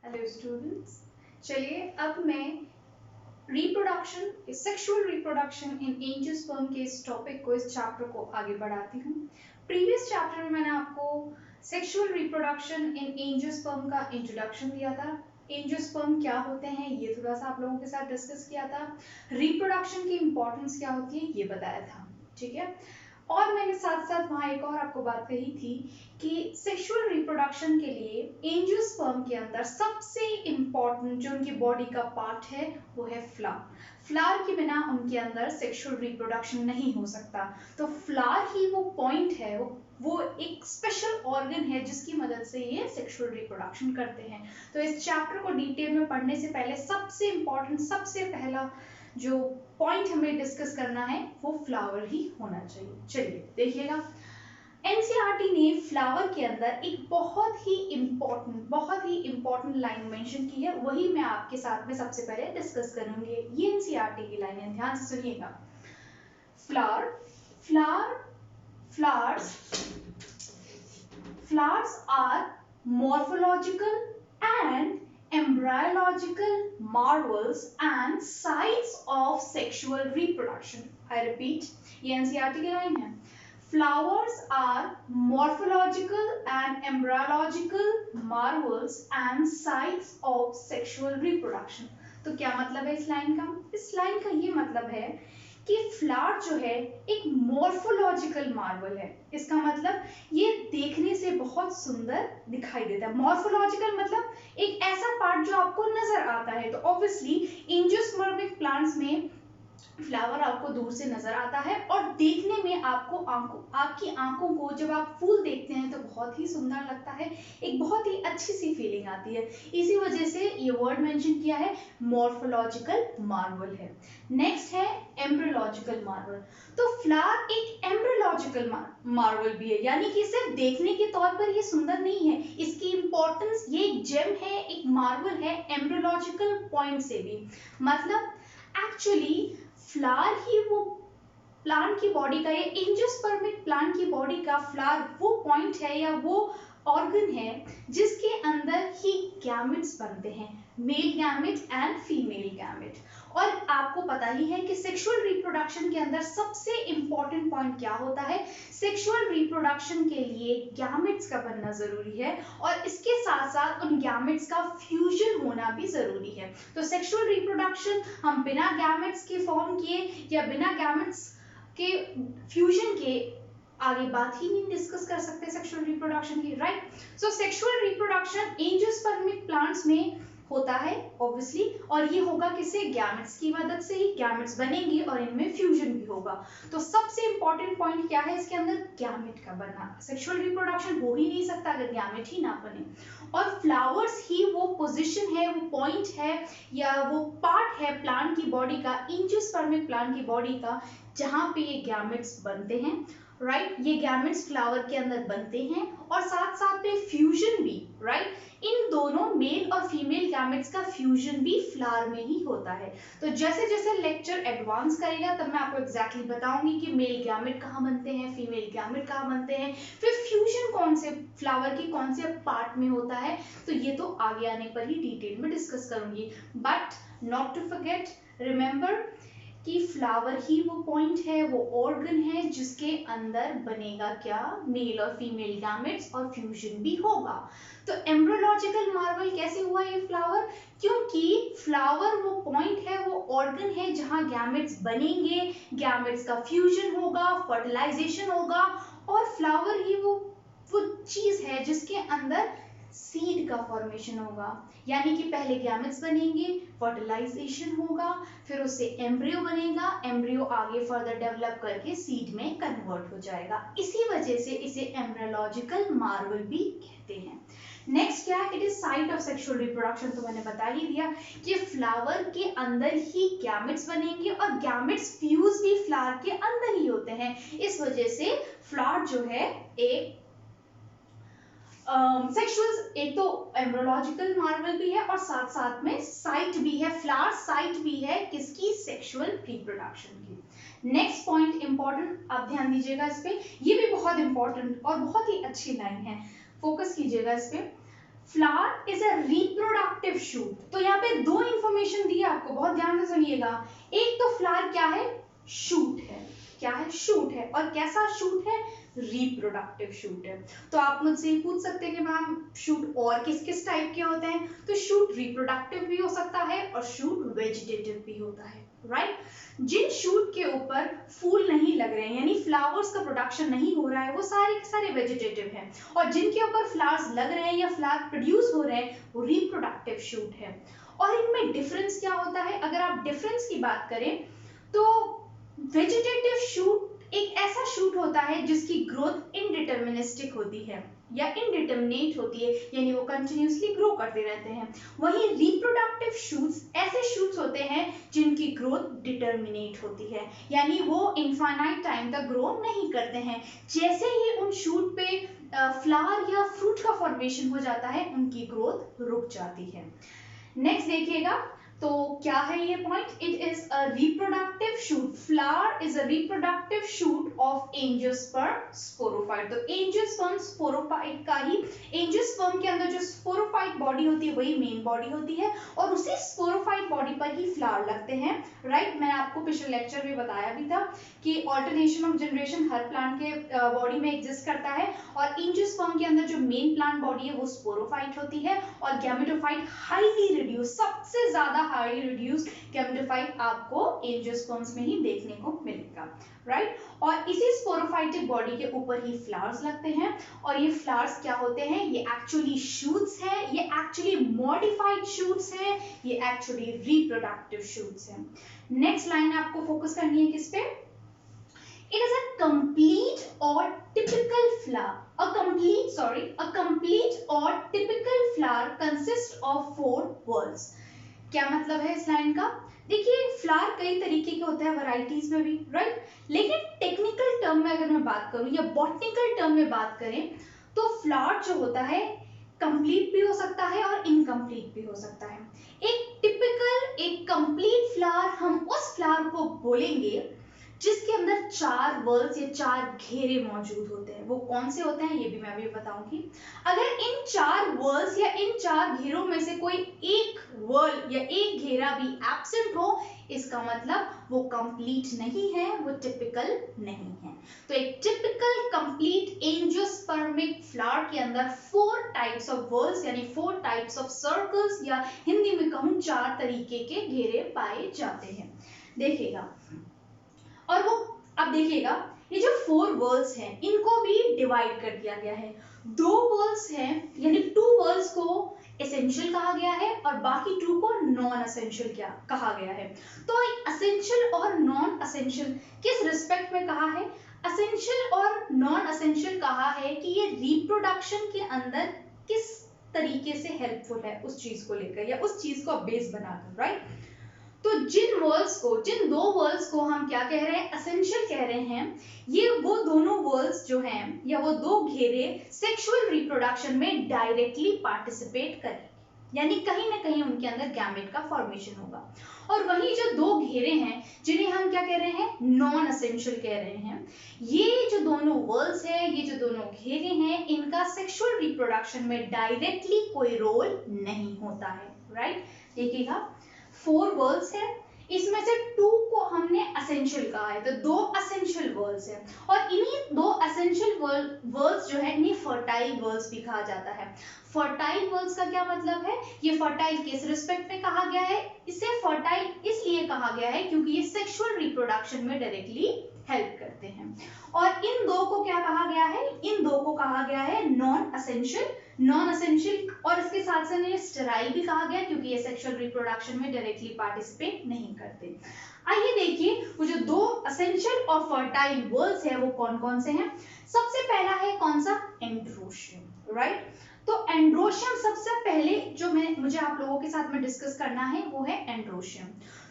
Hello students, चलिए अब मैं reproduction sexual reproduction in angiosperm के इस टॉपिक को, इस चैप्टर को आगे बढ़ाती हूँ। प्रीवियस चैप्टर में मैंने आपको सेक्सुअल रिप्रोडक्शन इन एंजियोस्पर्म का इंट्रोडक्शन दिया था। एंजियोस्पर्म क्या होते हैं ये थोड़ा सा आप लोगों के साथ डिस्कस किया था। रिप्रोडक्शन की इंपॉर्टेंस क्या होती है ये बताया था, ठीक है। और मैंने साथ साथ वहाँ एक और आपको बात कही थी कि सेक्सुअल रिप्रोडक्शन के लिए एंजियोस्पर्म के अंदर सबसे इम्पॉर्टेंट जो उनकी बॉडी का पार्ट है वो है फ्लावर। फ्लावर के बिना उनके अंदर सेक्सुअल रिप्रोडक्शन नहीं हो सकता। तो फ्लावर ही वो पॉइंट है, वो एक स्पेशल ऑर्गन है जिसकी मदद से ये सेक्सुअल रिप्रोडक्शन करते हैं। तो इस चैप्टर को डिटेल में पढ़ने से पहले सबसे इम्पॉर्टेंट, सबसे पहला जो पॉइंट हमें डिस्कस करना है वो फ्लावर ही होना चाहिए। चलिए देखिएगा, एनसीईआरटी ने फ्लावर के अंदर एक बहुत ही इम्पोर्टेंट लाइन मेंशन की है, वही मैं आपके साथ में सबसे पहले डिस्कस करूंगी। ये एनसीईआरटी की लाइन है, ध्यान से सुनिएगा। flowers are morphological and embryological marvels and sites of sexual reproduction. I repeat, ये एनसीईआरटी की लाइन है। Flowers are morphological and embryological marvels and sites of sexual reproduction. तो क्या मतलब है इस लाइन का? इस लाइन का ये मतलब है कि फ्लावर जो है एक मॉर्फोलॉजिकल मार्वल है। इसका मतलब ये देखने से बहुत सुंदर दिखाई देता है। मॉर्फोलॉजिकल मतलब एक ऐसा पार्ट जो आपको नजर आता है। तो ऑब्वियसली एंजियोस्पर्मिक प्लांट्स में फ्लावर आपको दूर से नजर आता है और देखने में आपकी आंखों को जब आप फूल देखते हैं तो बहुत ही सुंदर लगता है, एक बहुत ही अच्छी सी फीलिंग आती है। इसी वजह से ये वर्ड मेंशन किया है, मॉर्फोलॉजिकल मार्वल है। नेक्स्ट है एम्ब्रियोलॉजिकल मार्वल। तो फ्लावर एक एम्ब्रियोलॉजिकल मार्वल भी है, यानी कि सिर्फ देखने के तौर पर ये सुंदर नहीं है, इसकी इंपॉर्टेंस, ये एक जेम है, एक मार्वल है एम्ब्रियोलॉजिकल पॉइंट से भी। मतलब एक्चुअली फ्लावर ही वो प्लांट की बॉडी का, ये एंजियोस्पर्मिक प्लांट की बॉडी का फ्लावर वो पॉइंट है या वो ऑर्गन है जिसके अंदर ही गैमेट्स बनते हैं, male gamete and female gamete. और आपको पता ही है कि सेक्सुअल रिप्रोडक्शन के अंदर सबसे इंपॉर्टेंट पॉइंट क्या होता है? सेक्सुअल रिप्रोडक्शन के लिए गैमेट्स का बनना जरूरी है और इसके साथ साथ उन गैमेट्स का फ्यूजन होना भी जरूरी है। तो सेक्सुअल रिप्रोडक्शन हम बिना गैमेट्स के फॉर्म किए या बिना गैमेट्स के फ्यूजन के आगे बात ही नहीं डिस्कस कर सकते सेक्सुअल रिप्रोडक्शन की, राइट। सो सेक्सुअल रिप्रोडक्शन एंजियोस्पर्मिक प्लांट्स में होता है ऑब्वियसली, और ये होगा किससे? गैमेट्स की मदद से ही गैमेट्स बनेंगे और इनमें फ्यूजन भी होगा। तो सबसे इंपॉर्टेंट पॉइंट क्या है इसके अंदर? गैमेट का बनना। सेक्सुअल रिप्रोडक्शन हो ही नहीं सकता अगर गैमेट ही ना बने। और फ्लावर्स ही वो पोजीशन है, वो पॉइंट है या वो पार्ट है प्लांट की बॉडी का, एंजियोस्पर्मिक प्लांट की बॉडी का, जहां पे ये गैमेट्स बनते हैं, राइट। ये गैमेट्स फ्लावर के अंदर बनते हैं और साथ साथ में फ्यूजन भी, राइट। इन दोनों मेल और फीमेल गैमेट्स का फ्यूजन भी फ्लावर में ही होता है। तो जैसे जैसे लेक्चर एडवांस करेगा तब मैं आपको एग्जैक्टली बताऊंगी कि मेल गैमेट कहाँ बनते हैं, फीमेल गैमेट कहाँ बनते हैं, फिर फ्यूजन कौन से फ्लावर के कौन से पार्ट में होता है। तो ये तो आगे आने पर ही डिटेल में डिस्कस करूंगी। But not to forget, remember कि फ्लावर ही वो पॉइंट है, वो ऑर्गन है जिसके अंदर बनेगा क्या? मेल और फीमेल गैमेट्स और फ्यूजन भी होगा। तो एम्ब्रियोलॉजिकल मार्वल कैसे हुआ ये फ्लावर? क्योंकि फ्लावर वो पॉइंट है, वो ऑर्गन है जहां गैमेट्स बनेंगे, गैमेट्स का फ्यूजन होगा, फर्टिलाइजेशन होगा और फ्लावर ही वो चीज है जिसके अंदर सीड का फॉर्मेशन होगा। यानी कि पहले गैमेट्स बनेंगे, फर्टिलाइजेशन होगा, फिर उससे एम्ब्रियो बनेगा, एम्ब्रियो आगे फर्दर डेवलप करके सीड में कन्वर्ट हो जाएगा। इसी वजह से इसे एम्ब्रियोलॉजिकल मार्वल भी कहते हैं। नेक्स्ट क्या है? It is site of sexual reproduction. तो मैंने बता ही दिया कि फ्लावर के अंदर ही गैमेट्स बनेंगे और गैमेट्स फ्यूज भी फ्लावर के अंदर ही होते हैं। इस वजह से फ्लावर जो है एक सेक्सुअल, एक तो एम्ब्रियोलॉजिकल मार्वल भी है और साथ साथ में साइट भी है, फ्लावर साइट भी है किसकी? सेक्सुअल रिप्रोडक्शन की। नेक्स्ट पॉइंट इंपॉर्टेंट, आप ध्यान दीजिएगा इस पे, ये भी बहुत इंपॉर्टेंट और बहुत ही अच्छी लाइन है, फोकस कीजिएगा इस पे। Flower is a reproductive shoot. तो यहाँ पे दो इंफॉर्मेशन दी है आपको, बहुत ध्यान से सुनिएगा। एक तो फ्लावर क्या है, शूट है, क्या है, शूट है। और कैसा शूट है, रिप्रोडक्टिव शूट है। तो आप मुझसे पूछ सकते हैं कि मैम शूट और किस किस टाइप के होते हैं, तो शूट रिप्रोडक्टिव भी हो सकता है और शूट वेजिटेटिव भी होता है, राइट। जिन शूट के ऊपर फूल नहीं लग रहे हैं, यानी फ्लावर्स का प्रोडक्शन नहीं हो रहा है, वो सारे के सारे वेजिटेटिव हैं। और जिनके ऊपर फ्लावर्स लग रहे हैं या फ्लावर प्रोड्यूस हो रहे हैं, वो रिप्रोडक्टिव शूट है। और इनमें डिफरेंस क्या होता है, अगर आप डिफरेंस की बात करें तो वेजिटेटिव शूट एक ऐसा शूट होता है जिसकी ग्रोथ इनडिटर्मिनिस्टिक होती है या इनडिटर्मिनेट होती है, यानी वो कंटिन्यूअसली ग्रो करते रहते हैं। वहीं रिप्रोडक्टिव शूट्स ऐसे शूट्स होते हैं जिनकी ग्रोथ डिटर्मिनेट होती है, यानी वो इनफाइनाइट टाइम तक ग्रो नहीं करते हैं। जैसे ही उन शूट पे फ्लावर या फ्रूट का फॉर्मेशन हो जाता है, उनकी ग्रोथ रुक जाती है। नेक्स्ट देखिएगा, तो क्या है ये point, it is a reproductive shoot, flower is a reproductive shoot of angiosperm sporophyte. तो एंजियोस्पर्म स्पोरोफाइट का ही, एंजियोस्पर्म के अंदर जो स्पोरोफाइट बॉडी होती है वही मेन बॉडी होती है और उसी स्पोरोफाइट बॉडी पर ही फ्लावर लगते हैं, राइट। मैंने आपको पिछले लेक्चर में बताया भी था कि alternation of generation her plant के बॉडी में एग्जिस्ट करता है और एंजियोस्पर्म के अंदर जो मेन प्लांट बॉडी है वो स्पोरोफाइट होती है और गैमेटोफाइट हाईली रिड्यूस, सबसे ज्यादा हाईली रिड्यूस्ड गैमेटोफाइट आपको एंजियोस्पर्म्स में ही देखने को मिलेगा, राइट। और इसी स्पोरोफाइटिक बॉडी के ऊपर ही फ्लावर्स लगते हैं और ये फ्लावर्स क्या होते हैं, ये एक्चुअली शूट्स हैं, ये एक्चुअली मॉडिफाइड शूट्स हैं, ये एक्चुअली रिप्रोडक्टिव शूट्स हैं। नेक्स्ट लाइन आपको फोकस करनी है किस पे, it is a complete or typical flower, a complete or typical flower consists of 4 whorls। क्या मतलब है इस लाइन का, देखिए फ्लावर कई तरीके के होते हैं, वैरायटीज में भी, राइट। लेकिन टेक्निकल टर्म में अगर मैं बात करूं या बॉटनिकल टर्म में बात करें तो फ्लावर जो होता है कंप्लीट भी हो सकता है और इनकम्प्लीट भी हो सकता है। एक टिपिकल, एक कंप्लीट फ्लावर हम उस फ्लावर को बोलेंगे जिसके अंदर 4 वर्ल्स या 4 घेरे मौजूद होते हैं। वो कौन से होते हैं ये भी मैं अभी बताऊंगी। अगर इन 4 वर्ल्स या इन 4 घेरों में से कोई एक वर्ल या एक घेरा भी एब्सेंट हो, इसका मतलब वो कंप्लीट नहीं है, वो टिपिकल नहीं है। तो एक टिपिकल कंप्लीट एंजियोस्पर्मिक फ्लावर के अंदर 4 टाइप्स ऑफ वर्ल्स यानी 4 टाइप्स ऑफ सर्कल्स या हिंदी में कहूं 4 तरीके के घेरे पाए जाते हैं। देखिएगा, और वो अब देखिएगा ये जो 4 वर्ल्स हैं इनको भी डिवाइड कर दिया गया है। 2 वर्ल्स हैं यानी 2 वर्ल्स को एसेंशियल कहा गया है और बाकी 2 को नॉन एसेंशियल क्या कहा गया है। तो एसेंशियल और नॉन एसेंशियल किस रिस्पेक्ट में कहा है, एसेंशियल और नॉन एसेंशियल कहा है कि ये रिप्रोडक्शन के अंदर किस तरीके से हेल्पफुल है उस चीज को लेकर या उस चीज को बेस बनाकर, राइट। तो जिन 2 वर्ल्स को हम क्या कह रहे हैं, एसेंशियल कह रहे हैं, ये वो दोनों वर्ल्स जो हैं या वो 2 घेरे सेक्सुअल रिप्रोडक्शन में डायरेक्टली पार्टिसिपेट करें, यानी कहीं ना कहीं उनके अंदर गैमेट का फॉर्मेशन होगा। और वही जो 2 घेरे हैं जिन्हें हम क्या कह रहे हैं, नॉन एसेंशियल कह रहे हैं, ये जो दोनों वर्ल्स हैं, ये जो दोनों घेरे हैं, इनका सेक्सुअल रिप्रोडक्शन में डायरेक्टली कोई रोल नहीं होता है, राइट। देखिएगा 4 वर्ल्स है, इसमें से 2 को हमने एसेंशियल कहा है, तो 2 एसेंशियल वर्ल्स हैं और इन्हीं 2 एसेंशियल वर्ल्स जो है इन्हें फर्टाइल वर्ल्स भी कहा जाता है। फर्टाइल वर्ल्स का क्या मतलब है, ये फर्टाइल किस रिस्पेक्ट में कहा गया है, इसे फर्टाइल इसलिए कहा गया है क्योंकि ये सेक्सुअल रिप्रोडक्शन में डायरेक्टली हेल्प करते हैं। और इन 2 को क्या कहा गया है, इन 2 को कहा गया है नॉन एसेंशियल और इसके साथ साथ इन्हें स्टेराइल भी कहा गया क्योंकि ये सेक्सुअल रिप्रोडक्शन में डायरेक्टली पार्टिसिपेट नहीं करते। आइए देखिए वो जो 2 एसेंशियल और फर्टाइल वर्ल्स है वो कौन कौन से हैं। सबसे पहला है कौन सा, एंड्रोशियम, राइट। तो एंड्रोशियम सबसे पहले जो मुझे आप लोगों के साथ में डिस्कस करना है वो है एंड्रोशियम।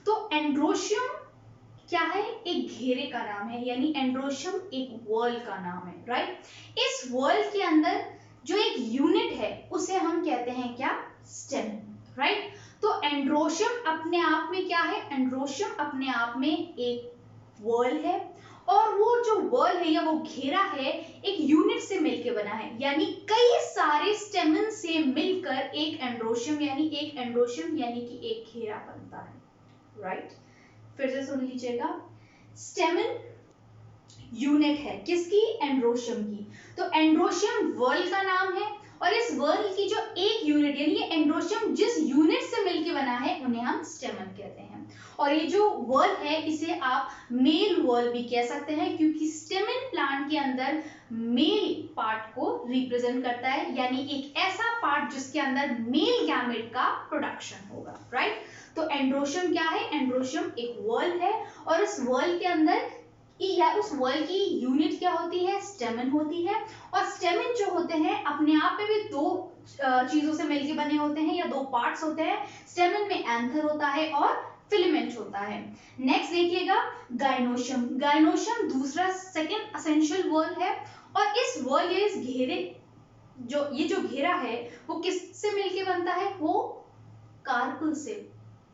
तो एंड्रोशियम क्या है, एक घेरे का नाम है, यानी एंड्रोशियम एक वर्ल का नाम है, राइट। इस वर्ल के अंदर जो एक यूनिट है उसे हम कहते हैं क्या, स्टेम, राइट। तो एंड्रोशियम अपने आप में क्या है, एंड्रोशियम अपने आप में एक वर्ल है और वो जो वॉल है या वो घेरा है एक यूनिट से मिलके बना है, यानी कई सारे स्टेमन से मिलकर एक एंड्रोशियम यानी कि एक घेरा बनता है, राइट। फिर से सुन लीजिएगा, स्टेमन यूनिट है किसकी, एंड्रोशियम की। तो एंड्रोशियम वर्ल का नाम है और इस वर्ल की जो एक यूनिट यानी ये एंड्रोशियम जिस यूनिट से मिलके बना है उन्हें हम स्टेमन कहते हैं। और ये जो वर्ल है इसे आप मेल वर्ल भी कह सकते हैं क्योंकि स्टेमन प्लांट के अंदर मेल पार्ट को रिप्रेजेंट करता है, यानी एक ऐसा पार्ट जिसके अंदर मेल गैमेट का प्रोडक्शन होगा, राइट। तो एंड्रोशियम क्या है, एंड्रोशियम एक वर्ल है और उस वर्ल के अंदर या उस वर्ल की यूनिट क्या होती है, स्टेमन होती है। और स्टेमन जो होते हैं अपने आप में भी दो चीजों से मिलके बने होते हैं या दो पार्ट्स होते हैं। स्टेमन में एंथर होता है और फिलामेंट होता है। नेक्स्ट देखिएगा गाइनोशियम। गाइनोशियम दूसरा सेकंड एसेंशियल वर्ल है और इस वर्ल या इस घेरे ये जो घेरा है वो किससे मिलके बनता है, वो कार्पल से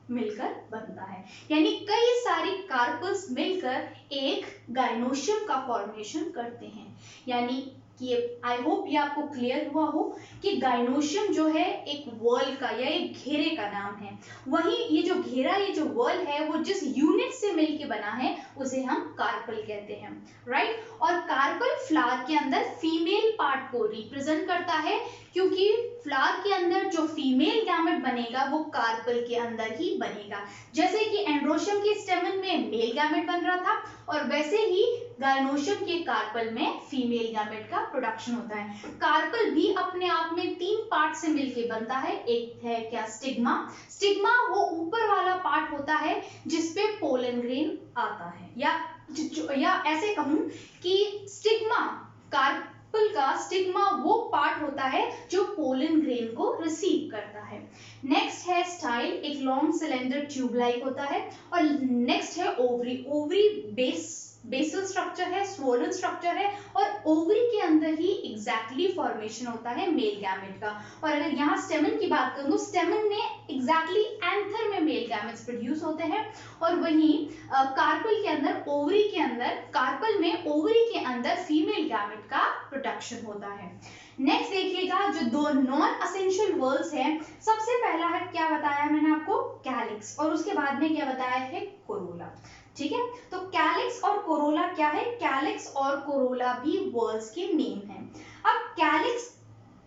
मिलकर बनता है, यानी कई सारी कार्पल्स मिलकर एक गाइनोशियम का फॉर्मेशन करते हैं। यानी कि आई होप ये आपको क्लियर हुआ हो कि गाइनोशियम जो है एक वर्ल का या एक घेरे का नाम है, वहीं ये जो घेरा ये जो वर्ल है वो जिस यूनिट से मिलके बना है उसे हम कार्पल कहते हैं, राइट। और कार्पल फ्लावर के अंदर फीमेल पार्ट को रिप्रेजेंट करता है क्योंकि फ्लावर के अंदर जो फीमेल गैमेट बनेगा वो कार्पल के अंदर ही बनेगा। जैसे कि एंड्रोशियम के स्टेमन में मेल गैमेट बन रहा था और वैसे ही गाइनोशियम के कार्पल में फीमेल गैमेट का प्रोडक्शन होता है। कार्पल भी अपने आप में तीन पार्ट से मिलके बनता है। एक है क्या, स्टिग्मा। स्टिग्मा वो ऊपर वाला पार्ट होता है जिसपे पोलन ग्रेन आता है, या ऐसे कहूं कि स्टिग्मा कार्पल का स्टिग्मा वो पार्ट होता है जो पोलन ग्रेन को रिसीव करता है। नेक्स्ट है स्टाइल, एक लॉन्ग सिलेंडर ट्यूब लाइक होता है। और नेक्स्ट है ओवरी। ओवरी बेसल स्ट्रक्चर है, स्वोलन स्ट्रक्चर है और ओवरी के अंदर ही एग्जैक्टली फॉर्मेशन होता है मेल गैमेट का। और अगर यहाँ स्टेमन की बात करूं तो स्टेमन में एग्जैक्टली एंथर में मेल गैमेट्स प्रोड्यूस होते हैं और वहीं कार्पल के अंदर ओवरी के अंदर कार्पल में ओवरी के अंदर फीमेल गैमेट का प्रोडक्शन होता है। नेक्स्ट देखिएगा जो दो नॉन एसेंशियल वर्ल्स हैं, सबसे पहला है क्या बताया मैंने आपको, कैलिक्स, और उसके बाद में क्या बताया है, कोरोला। ठीक है, तो कैलिक्स और कोरोला क्या है, कैलिक्स और कोरोला भी वर्ल्स के नेम हैं। अब कैलिक्स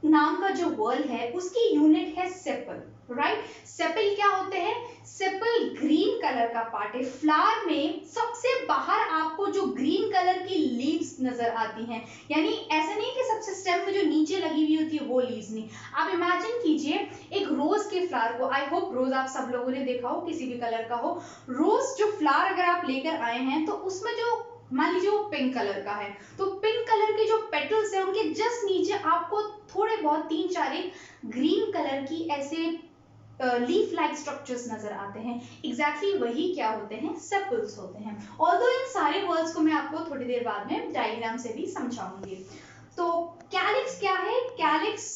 नाम का जो वर्ल है उसकी यूनिट है सेपल, राइट। सेपल क्या होते हैं, सेपल ग्रीन कलर का पार्ट है। फ्लावर में सबसे बाहर आपको जो ग्रीन कलर की लीव्स नजर आती हैं, यानी ऐसा नहीं कि सबसे स्टेम में जो नीचे लगी हुई होती है वो लीव्स नहीं। आप इमेजिन कीजिए एक रोज के फ्लावर को, आई होप रोज आप सब लोगों ने देखा हो, किसी भी कलर का हो। रोज जो फ्लावर अगर आप लेकर आए हैं तो उसमें जो मान लीजिए वो पिंक कलर का है, तो पिंक कलर के जो पेटल्स हैं उनके जस्ट नीचे आपको थोड़े बहुत 3-4 ग्रीन कलर की ऐसे लीफ लाइक स्ट्रक्चर्स नजर आते हैं। एग्जैक्टली वही क्या होते हैं, सेपल्स होते हैं। ऑल्दो इन सारे वर्ड्स को मैं आपको थोड़ी देर बाद में डायग्राम से भी समझाऊंगी। तो कैलिक्स क्या है, कैलिक्स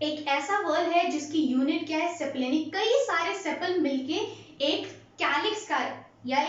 एक ऐसा वर्ड है जिसकी यूनिट क्या है, सेपल, यानी कई सारे सेपल मिलके एक कैलिक्स का या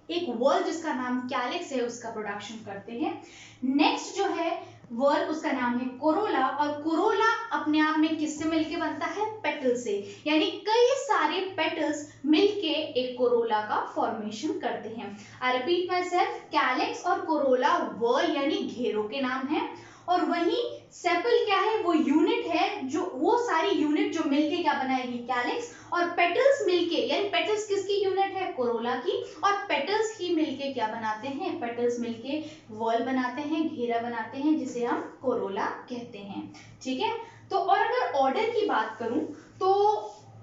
एक वर्ड जिसका नाम कैलिक्स है उसका प्रोडक्शन करते हैं। नेक्स्ट जो है वर्ड उसका नाम है कोरोला, और कोरोला अपने आप में किससे मिलके बनता है, पेटल से, यानी कई सारे पेटल्स मिलके एक कोरोला का फॉर्मेशन करते हैं। आई रिपीट माई सेल्फ, कैलिक्स और कोरोला वर्ड यानी घेरों के नाम है, और वहीं सेपल क्या है, वो यूनिट है, जो वो सारी यूनिट जो मिलके क्या बनाएगी, कैलिक्स, और पेटल्स मिलके, यानी पेटल्स किसकी यूनिट है, कोरोला की, और पेटल्स ही मिलके क्या बनाते हैं, पेटल्स मिलके वॉल बनाते हैं, घेरा बनाते हैं, जिसे हम कोरोला कहते हैं। ठीक है, तो और अगर ऑर्डर की बात करूं तो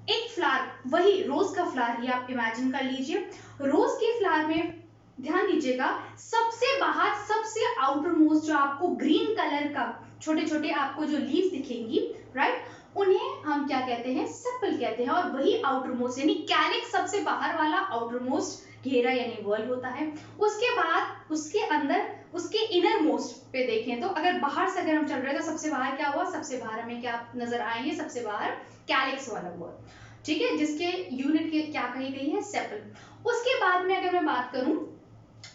एक फ्लावर, वही रोज का फ्लावर ही आप इमेजिन कर लीजिए। रोज के फ्लावर में ध्यान दीजिएगा, सबसे बाहर सबसे आउटर मोस्ट जो आपको ग्रीन कलर का छोटे छोटे आपको जो लीव्स दिखेंगी, राइट, उन्हें हम क्या कहते हैं, सेपल कहते हैं। और वही आउटर मोस्ट यानी कैलिक्स सबसे बाहर वाला आउटर मोस्ट घेरा यानी वर्ल होता है। उसके बाद उसके अंदर उसके इनर मोस्ट पे देखें तो अगर बाहर से अगर हम चल रहे हैं तो सबसे बाहर क्या हुआ, सबसे बाहर हमें क्या नजर आएंगे, सबसे बाहर कैलिक्स वाला वर्ल, ठीक है, जिसके यूनिट के क्या कही गई है, सेपल। उसके बाद में अगर मैं बात करूं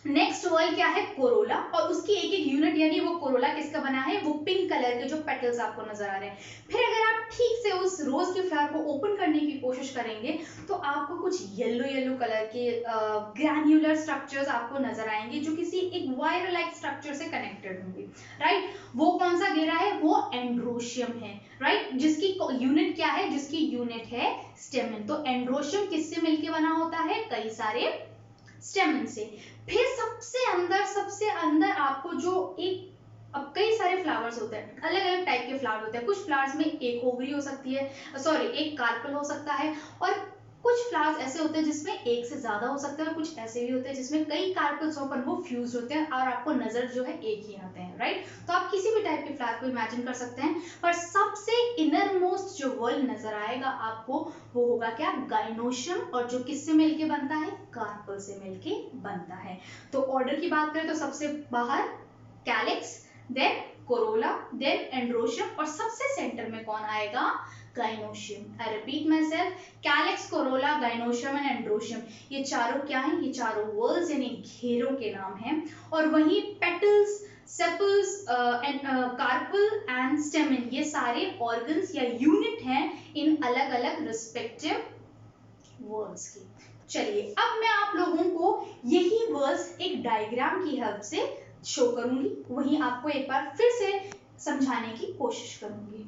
नेक्स्ट वर्ड क्या है, कोरोला, और उसकी एक एक यूनिट यानी वो कोरोला किसका बना है, वो पिंक कलर के जो पेटल्स आपको नजर आ रहे हैं। फिर अगर आप ठीक से उस रोज के फ्लावर को ओपन करने की कोशिश करेंगे तो आपको कुछ येलो येलो कलर के ग्रैन्युलर स्ट्रक्चर्स आपको नजर आएंगे जो किसी एक वायर लाइक स्ट्रक्चर से कनेक्टेड होंगे, राइट। वो कौन सा घेरा है, वो एंड्रोशियम है, राइट, जिसकी यूनिट क्या है, जिसकी यूनिट है स्टेमन। तो एंड्रोशियम किससे मिलके बना होता है, कई सारे स्टेमन से। फिर सबसे अंदर आपको जो एक, अब कई सारे फ्लावर्स होते हैं, अलग अलग टाइप के फ्लावर होते हैं। कुछ फ्लावर्स में एक ओवरी हो सकती है, सॉरी एक कार्पल हो सकता है, और कुछ फ्लावर्स ऐसे होते हैं जिसमें एक से ज्यादा हो सकता है, और कुछ ऐसे भी होते हैं जिसमें कई कार्पल्स होकर वो फ्यूज होते हैं और आपको नजर जो है एक ही आते हैं, राइट। तो आप किसी भी टाइप के फ्लावर को इमेजिन कर सकते हैं, पर सबसे इनर मोस्ट जो वर्ल्ड नजर आएगा आपको वो होगा क्या, गाइनोशियम, और जो किससे मिलके बनता है, कार्पल से मिलके बनता है। तो ऑर्डर की बात करें तो सबसे बाहर calyx, then corolla, then androecium, और सबसे सेंटर में कौन आएगा, gynoecium. I repeat my self, calyx, corolla, gynoecium and androecium, ये चारों क्या हैं, ये चारों वर्ल्स यानी घेरों के नाम हैं। और वहीं पेटल्स, सेपल्स, कार्पल एंड स्टेमन, ये सारे ऑर्गन्स या यूनिट हैं इन अलग अलग रिस्पेक्टिव वर्ड्स की। चलिए अब मैं आप लोगों को यही वर्ड्स एक डायग्राम की हेल्प से शो करूंगी, वहीं आपको एक बार फिर से समझाने की कोशिश करूंगी।